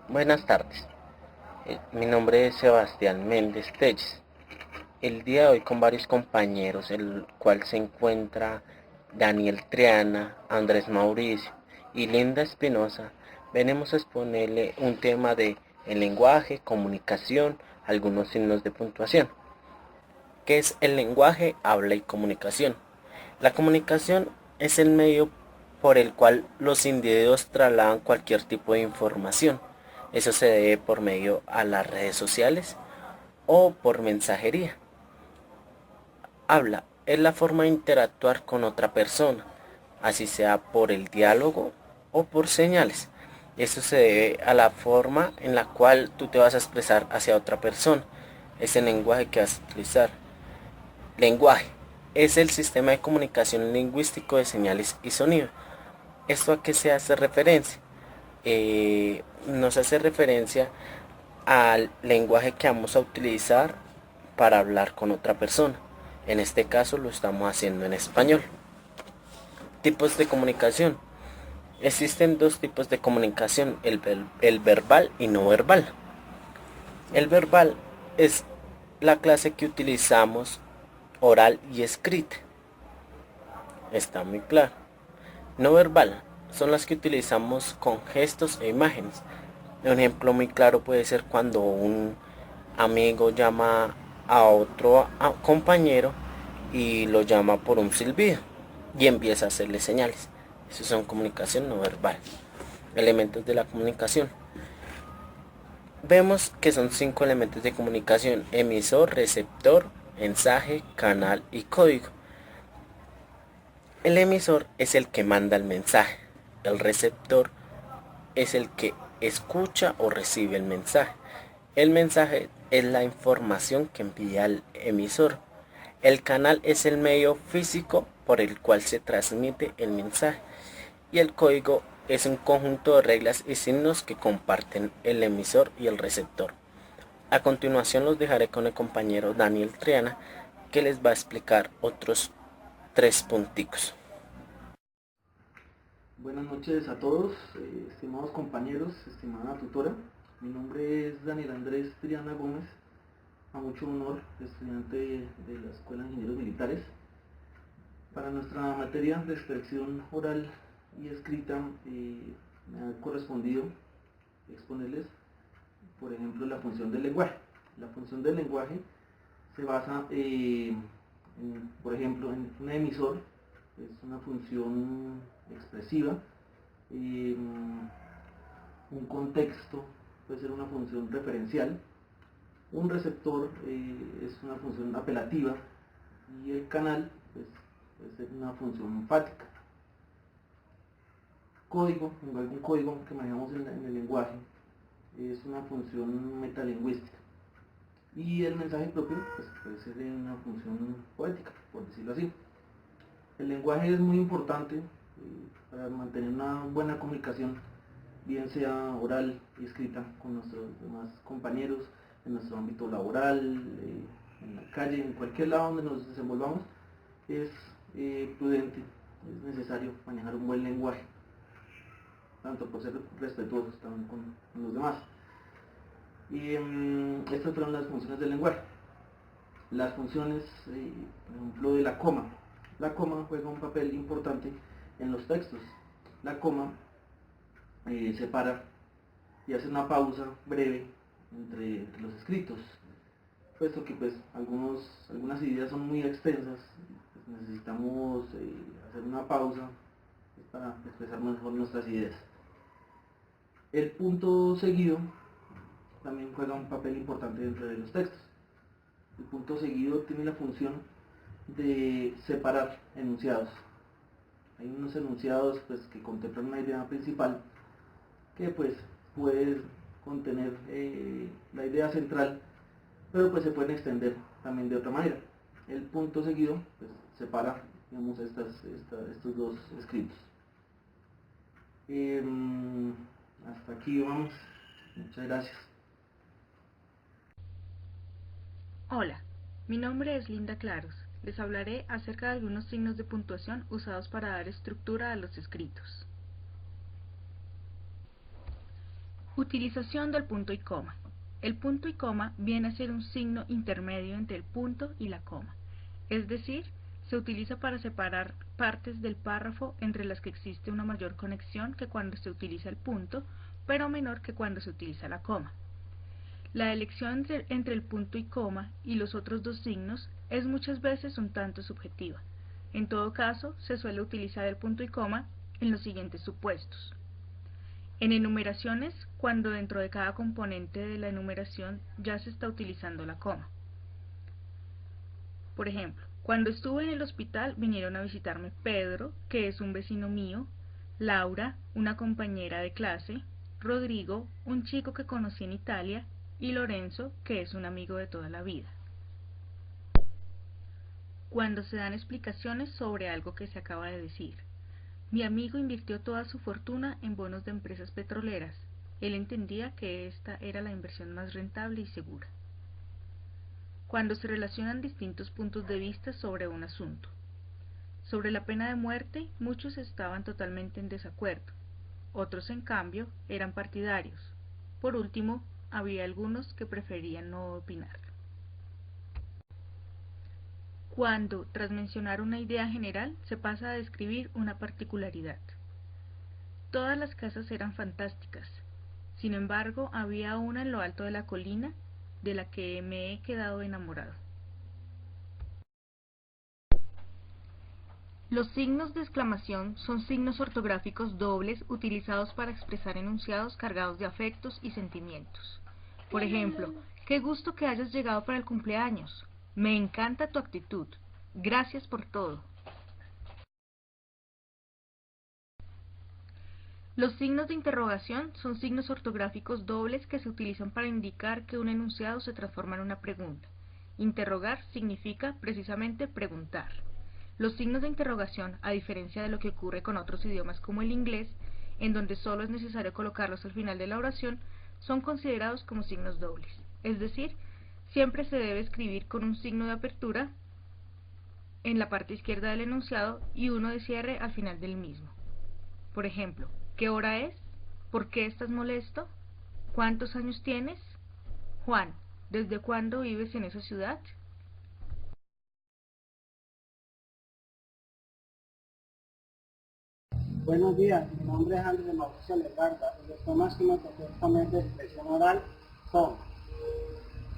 Buenas tardes, mi nombre es Sebastián Méndez Telles. El día de hoy con varios compañeros, el cual se encuentra Daniel Triana, Andrés Mauricio y Linda Espinosa, venimos a exponerle un tema de el lenguaje, comunicación, algunos signos de puntuación. ¿Qué es el lenguaje, habla y comunicación? La comunicación es el medio por el cual los individuos trasladan cualquier tipo de información. Eso se debe por medio a las redes sociales o por mensajería. Habla es la forma de interactuar con otra persona, así sea por el diálogo o por señales. Eso se debe a la forma en la cual tú te vas a expresar hacia otra persona. Es el lenguaje que vas a utilizar. Lenguaje es el sistema de comunicación lingüístico de señales y sonido. ¿Esto a qué se hace referencia? Nos hace referencia al lenguaje que vamos a utilizar para hablar con otra persona. En este caso lo estamos haciendo en español. Tipos de comunicación. Existen dos tipos de comunicación, el verbal y no verbal. El verbal es la clase que utilizamos oral y escrita. Está muy claro. No verbal son las que utilizamos con gestos e imágenes. Un ejemplo muy claro puede ser cuando un amigo llama a otro compañero y lo llama por un silbido y empieza a hacerle señales. Eso son comunicación no verbal. Elementos de la comunicación. Vemos que son 5 elementos de comunicación: emisor, receptor, mensaje, canal y código. El emisor es el que manda el mensaje. El receptor es el que escucha o recibe el mensaje. El mensaje es la información que envía el emisor. El canal es el medio físico por el cual se transmite el mensaje. Y el código es un conjunto de reglas y signos que comparten el emisor y el receptor. A continuación los dejaré con el compañero Daniel Triana, que les va a explicar otros 3 punticos. Buenas noches a todos, estimados compañeros, estimada tutora. Mi nombre es Daniel Andrés Triana Gómez, a mucho honor, estudiante de la Escuela de Ingenieros Militares. Para nuestra materia de expresión oral y escrita, me ha correspondido exponerles, por ejemplo, la función del lenguaje. La función del lenguaje se basa, por ejemplo, en un emisor, es una función expresiva. eh, un contexto puede ser una función referencial, un receptor es una función apelativa y el canal pues, puede ser una función enfática. Código, algún código que manejamos en el lenguaje es una función metalingüística y el mensaje propio pues, puede ser una función poética, por decirlo así. El lenguaje es muy importante para mantener una buena comunicación, bien sea oral y escrita con nuestros demás compañeros, en nuestro ámbito laboral, en la calle, en cualquier lado donde nos desenvolvamos. Es prudente, es necesario manejar un buen lenguaje, tanto por ser respetuosos también con los demás. Y estas fueron las funciones del lenguaje. Las funciones, por ejemplo, de la coma. La coma juega un papel importante en los textos. La coma separa y hace una pausa breve entre los escritos, puesto que pues algunas ideas son muy extensas, pues necesitamos hacer una pausa pues, para expresar mejor nuestras ideas. El punto seguido también juega un papel importante dentro de los textos. El punto seguido tiene la función de separar enunciados. Hay unos enunciados pues, que contemplan una idea principal que pues puede contener la idea central, pero pues se pueden extender también de otra manera. El punto seguido pues, separa digamos, estos dos escritos. Eh, Hasta aquí vamos. Muchas gracias. Hola, mi nombre es Linda Claros. Les hablaré acerca de algunos signos de puntuación usados para dar estructura a los escritos. Utilización del punto y coma. El punto y coma viene a ser un signo intermedio entre el punto y la coma, es decir, se utiliza para separar partes del párrafo entre las que existe una mayor conexión que cuando se utiliza el punto, pero menor que cuando se utiliza la coma. La elección entre el punto y coma y los otros dos signos es muchas veces un tanto subjetiva. En todo caso, se suele utilizar el punto y coma en los siguientes supuestos. En enumeraciones, cuando dentro de cada componente de la enumeración ya se está utilizando la coma. Por ejemplo, cuando estuve en el hospital vinieron a visitarme Pedro, que es un vecino mío, Laura, una compañera de clase, Rodrigo, un chico que conocí en Italia, y Lorenzo, que es un amigo de toda la vida. Cuando se dan explicaciones sobre algo que se acaba de decir. Mi amigo invirtió toda su fortuna en bonos de empresas petroleras. Él entendía que esta era la inversión más rentable y segura. Cuando se relacionan distintos puntos de vista sobre un asunto. Sobre la pena de muerte, muchos estaban totalmente en desacuerdo. Otros, en cambio, eran partidarios. Por último, había algunos que preferían no opinar. Cuando, tras mencionar una idea general, se pasa a describir una particularidad. Todas las casas eran fantásticas. Sin embargo, había una en lo alto de la colina de la que me he quedado enamorado. Los signos de exclamación son signos ortográficos dobles utilizados para expresar enunciados cargados de afectos y sentimientos. Por ejemplo, qué gusto que hayas llegado para el cumpleaños. Me encanta tu actitud. Gracias por todo. Los signos de interrogación son signos ortográficos dobles que se utilizan para indicar que un enunciado se transforma en una pregunta. Interrogar significa precisamente preguntar. Los signos de interrogación, a diferencia de lo que ocurre con otros idiomas como el inglés, en donde solo es necesario colocarlos al final de la oración, son considerados como signos dobles. Es decir, siempre se debe escribir con un signo de apertura en la parte izquierda del enunciado y uno de cierre al final del mismo. Por ejemplo, ¿qué hora es? ¿Por qué estás molesto? ¿Cuántos años tienes? Juan, ¿desde cuándo vives en esa ciudad? Buenos días, mi nombre es Andrés Mauricio Legarda y los temas que me tocó exponer de expresión oral son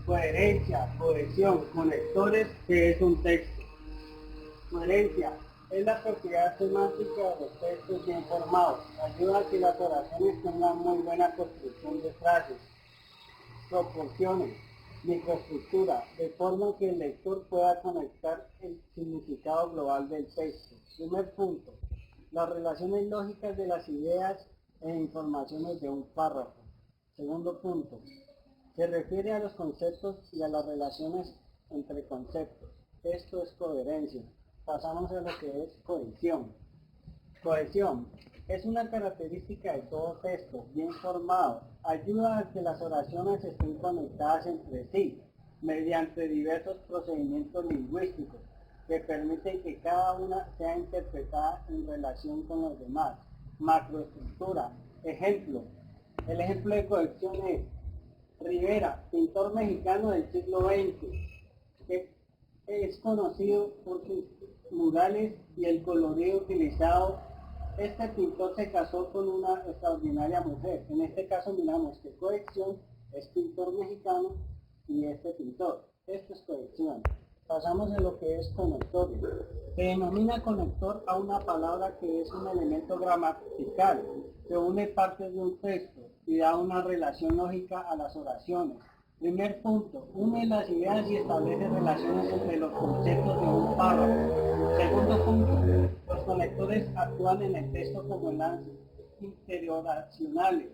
coherencia, cohesión, conectores, que es un texto. Coherencia es la propiedad semántica de los textos bien formados, ayuda a que las oraciones tengan muy buena construcción de frases. Proporciones, microestructura, de forma que el lector pueda conectar el significado global del texto. Primer punto, las relaciones lógicas de las ideas e informaciones de un párrafo. Segundo punto, se refiere a los conceptos y a las relaciones entre conceptos. Esto es coherencia. Pasamos a lo que es cohesión. Cohesión es una característica de todo texto bien formado. Ayuda a que las oraciones estén conectadas entre sí mediante diversos procedimientos lingüísticos que permiten que cada una sea interpretada en relación con los demás. Macroestructura. Ejemplo. El ejemplo de cohesión es Rivera, pintor mexicano del siglo XX, que es conocido por sus murales y el colorido utilizado. Este pintor se casó con una extraordinaria mujer. En este caso miramos que cohesión es pintor mexicano y este pintor. Esto es cohesión. Pasamos a lo que es conector. Se denomina conector a una palabra que es un elemento gramatical, que une partes de un texto y da una relación lógica a las oraciones. Primer punto, une las ideas y establece relaciones entre los conceptos de un párrafo. Segundo punto, los conectores actúan en el texto como enlaces interioracionales,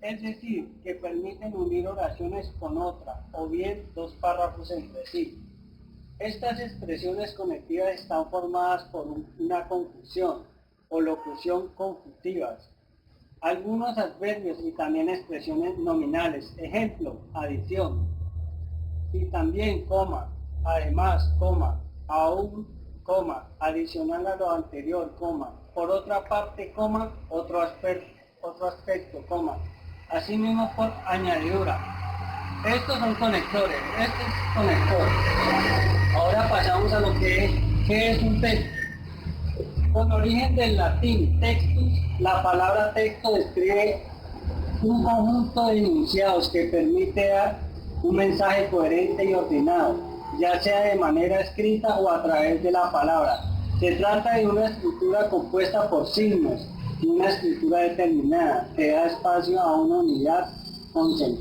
es decir, que permiten unir oraciones con otra, o bien dos párrafos entre sí. Estas expresiones conectivas están formadas por una conjunción o locución conjuntivas. Algunos adverbios y también expresiones nominales. Ejemplo, adición. Y también coma, además, coma, aún, coma, adicional a lo anterior, coma. Por otra parte, coma, otro aspecto, coma. asimismo por añadidura. Estos son conectores, este es conector. Ahora pasamos a lo que es, ¿qué es un texto? Con origen del latín textus, la palabra texto describe un conjunto de enunciados que permite dar un mensaje coherente y ordenado, ya sea de manera escrita o a través de la palabra. Se trata de una estructura compuesta por signos y una escritura determinada que da espacio a una unidad con sentido.